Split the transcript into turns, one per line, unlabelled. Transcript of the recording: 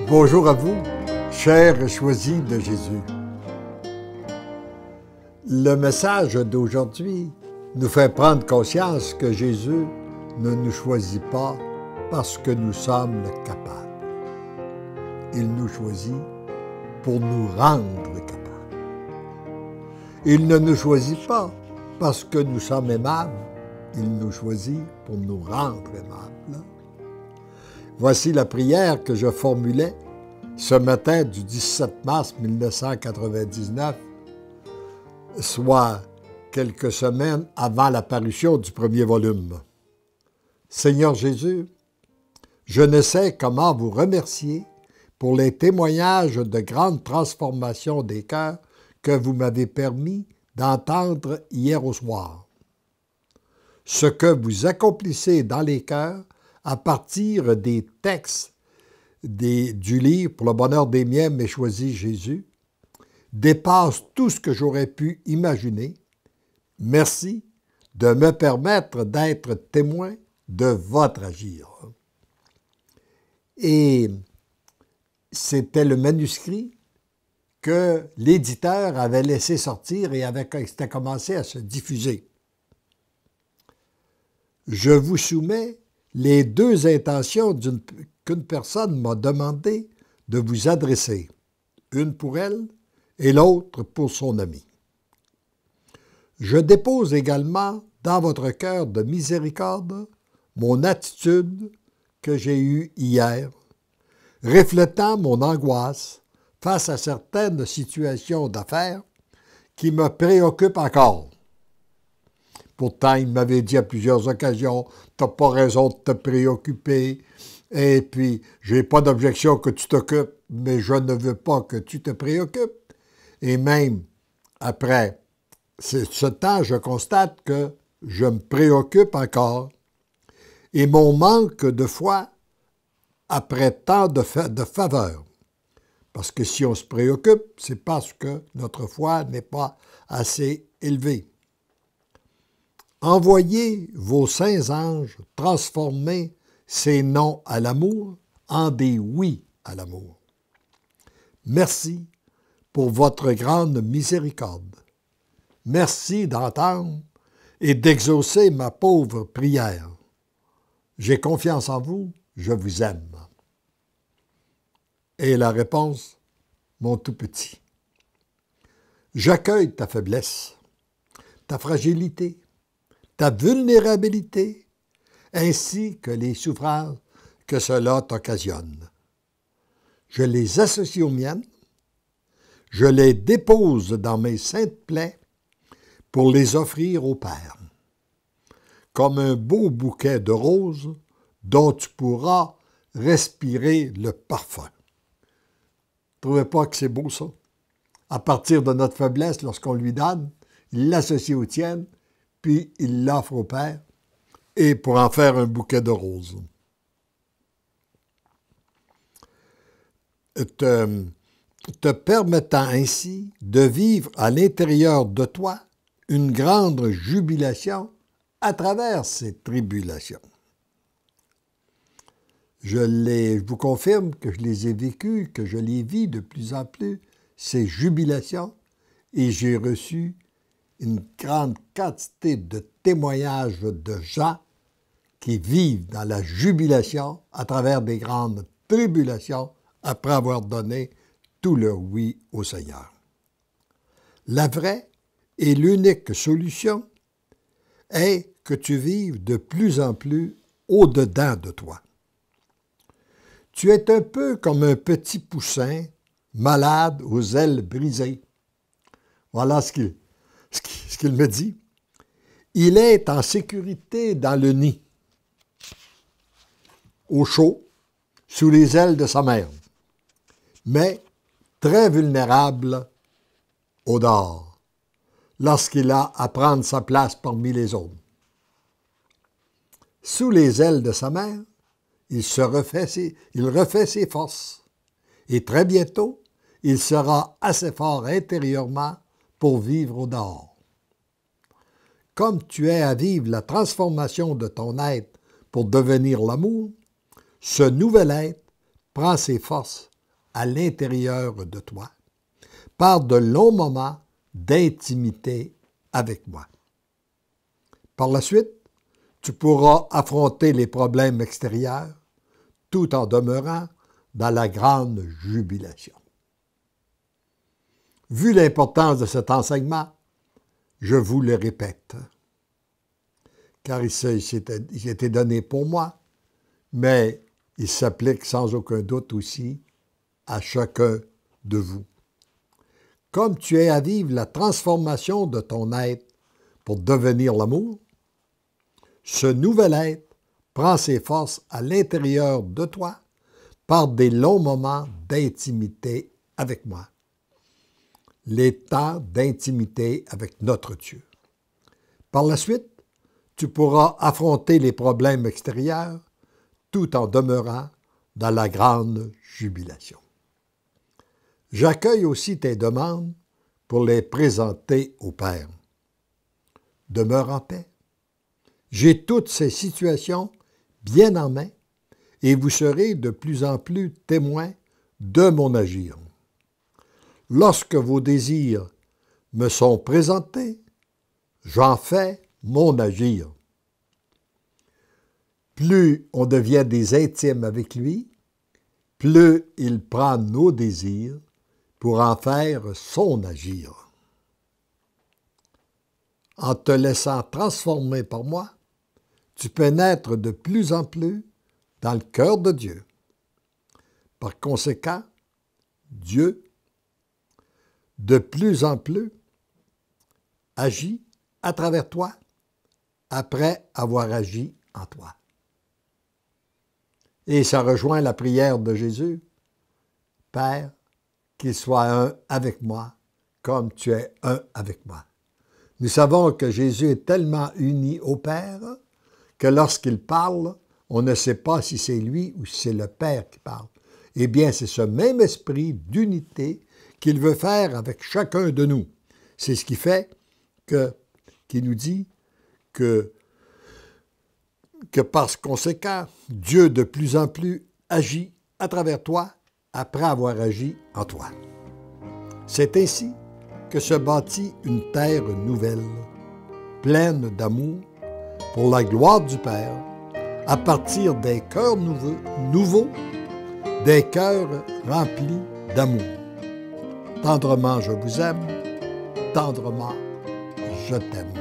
Bonjour à vous, chers et choisis de Jésus. Le message d'aujourd'hui nous fait prendre conscience que Jésus ne nous choisit pas parce que nous sommes capables. Il nous choisit pour nous rendre capables. Il ne nous choisit pas parce que nous sommes aimables. Il nous choisit pour nous rendre aimables. Voici la prière que je formulais ce matin du 17 mars 1999, soit quelques semaines avant l'apparition du premier volume. Seigneur Jésus, je ne sais comment vous remercier pour les témoignages de grande transformation des cœurs que vous m'avez permis d'entendre hier au soir. Ce que vous accomplissez dans les cœurs à partir des textes du livre « Pour le bonheur des miens, mais choisis Jésus » dépasse tout ce que j'aurais pu imaginer. Merci de me permettre d'être témoin de votre agir. Et c'était le manuscrit que l'éditeur avait laissé sortir et c'était commencé à se diffuser. Je vous soumets les deux intentions qu'une personne m'a demandé de vous adresser, une pour elle et l'autre pour son ami. Je dépose également dans votre cœur de miséricorde mon attitude que j'ai eue hier, reflétant mon angoisse face à certaines situations d'affaires qui me préoccupent encore. Pourtant, il m'avait dit à plusieurs occasions, « Tu n'as pas raison de te préoccuper, et puis j'ai pas d'objection que tu t'occupes, mais je ne veux pas que tu te préoccupes. » Et même après ce temps, je constate que je me préoccupe encore. Et mon manque de foi après tant de faveur. Parce que si on se préoccupe, c'est parce que notre foi n'est pas assez élevée. Envoyez vos saints anges transformer ces non à l'amour en des oui à l'amour. Merci pour votre grande miséricorde. Merci d'entendre et d'exaucer ma pauvre prière. J'ai confiance en vous, je vous aime. Et la réponse, mon tout petit. J'accueille ta faiblesse, ta fragilité, ta vulnérabilité, ainsi que les souffrances que cela t'occasionne. Je les associe aux miennes, je les dépose dans mes saintes plaies pour les offrir au Père, comme un beau bouquet de roses dont tu pourras respirer le parfum. Ne trouvez pas que c'est beau ça? À partir de notre faiblesse, lorsqu'on lui donne, il l'associe aux tiennes, puis il l'offre au Père, et pour en faire un bouquet de roses. Te permettant ainsi de vivre à l'intérieur de toi une grande jubilation à travers ces tribulations. Je vous confirme que je les ai vécues, que je les vis de plus en plus, ces jubilations, et j'ai reçu une grande quantité de témoignages de gens qui vivent dans la jubilation à travers des grandes tribulations après avoir donné tout leur oui au Seigneur. La vraie et l'unique solution est que tu vives de plus en plus au-dedans de toi. Tu es un peu comme un petit poussin malade aux ailes brisées. Voilà ce qu'il me dit. Il est en sécurité dans le nid, au chaud, sous les ailes de sa mère, mais très vulnérable au dehors, lorsqu'il a à prendre sa place parmi les autres. Sous les ailes de sa mère, il refait ses forces, et très bientôt, il sera assez fort intérieurement pour vivre au dehors. Comme tu es à vivre la transformation de ton être pour devenir l'amour, ce nouvel être prend ses forces à l'intérieur de toi par de longs moments d'intimité avec moi. Par la suite, tu pourras affronter les problèmes extérieurs tout en demeurant dans la grande jubilation. Vu l'importance de cet enseignement, je vous le répète, car il s'était donné pour moi, mais il s'applique sans aucun doute aussi à chacun de vous. Comme tu es à vivre la transformation de ton être pour devenir l'amour, ce nouvel être prend ses forces à l'intérieur de toi par des longs moments d'intimité avec moi. Les temps d'intimité avec notre Dieu. Par la suite, tu pourras affronter les problèmes extérieurs tout en demeurant dans la grande jubilation. J'accueille aussi tes demandes pour les présenter au Père. Demeure en paix. J'ai toutes ces situations bien en main et vous serez de plus en plus témoins de mon agir. Lorsque vos désirs me sont présentés, j'en fais mon agir. Plus on devient des intimes avec lui, plus il prend nos désirs pour en faire son agir. En te laissant transformer par moi, tu peux naître de plus en plus dans le cœur de Dieu. Par conséquent, Dieu, de plus en plus, agit à travers toi après avoir agi en toi. Et ça rejoint la prière de Jésus. Père, qu'il soit un avec moi, comme tu es un avec moi. Nous savons que Jésus est tellement uni au Père que lorsqu'il parle, on ne sait pas si c'est lui ou si c'est le Père qui parle. Eh bien, c'est ce même esprit d'unité qu'il veut faire avec chacun de nous. C'est ce qui fait qu'il nous dit que par conséquent, Dieu de plus en plus agit à travers toi après avoir agi en toi. C'est ainsi que se bâtit une terre nouvelle, pleine d'amour, pour la gloire du Père, à partir des cœurs nouveaux, des cœurs remplis d'amour. Tendrement je vous aime, tendrement je t'aime.